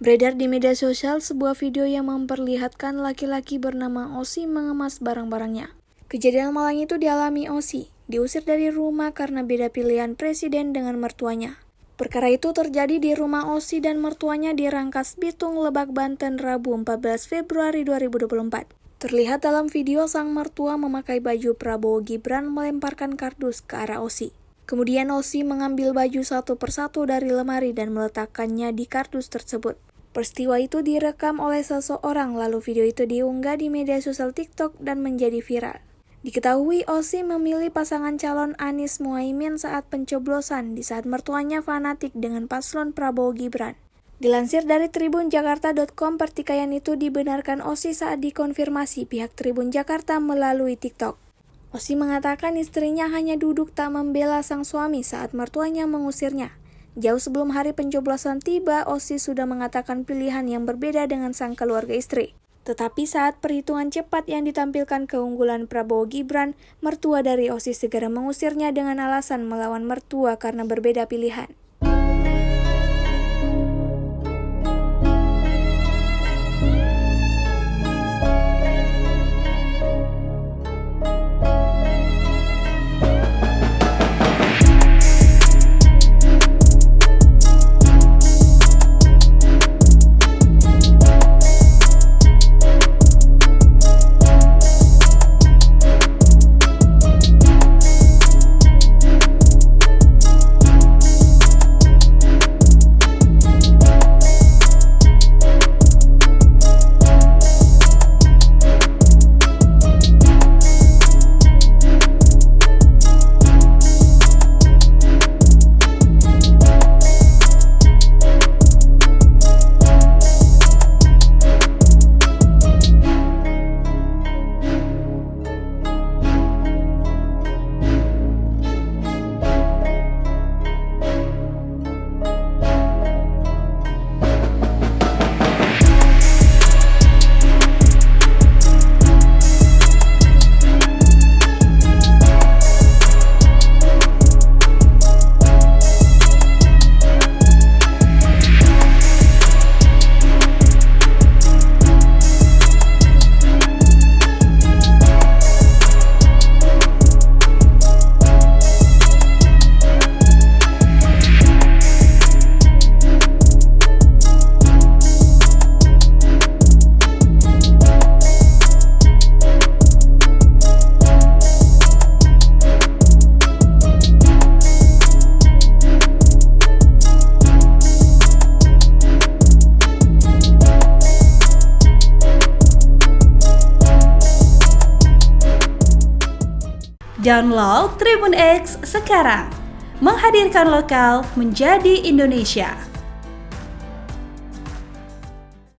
Beredar di media sosial sebuah video yang memperlihatkan laki-laki bernama Osi mengemas barang-barangnya. Kejadian malang itu dialami Osi, diusir dari rumah karena beda pilihan presiden dengan mertuanya. Perkara itu terjadi di rumah Osi dan mertuanya di Rangkas Bitung, Lebak, Banten, Rabu 14 Februari 2024. Terlihat dalam video sang mertua memakai baju Prabowo Gibran melemparkan kardus ke arah Osi. Kemudian Osi mengambil baju satu persatu dari lemari dan meletakkannya di kardus tersebut. Peristiwa itu direkam oleh seseorang, lalu video itu diunggah di media sosial TikTok dan menjadi viral. Diketahui Osi memilih pasangan calon Anies Muhaimin saat pencoblosan di saat mertuanya fanatik dengan paslon Prabowo Gibran. Dilansir dari tribunjakarta.com, pertikaian itu dibenarkan Osi saat dikonfirmasi pihak Tribun Jakarta melalui TikTok. Osi mengatakan istrinya hanya duduk tak membela sang suami saat mertuanya mengusirnya. Jauh sebelum hari pencoblosan tiba, Osi sudah mengatakan pilihan yang berbeda dengan sang keluarga istri. Tetapi saat perhitungan cepat yang ditampilkan keunggulan Prabowo Gibran, mertua dari Osi segera mengusirnya dengan alasan melawan mertua karena berbeda pilihan. Download Tribun X sekarang, menghadirkan lokal menjadi Indonesia.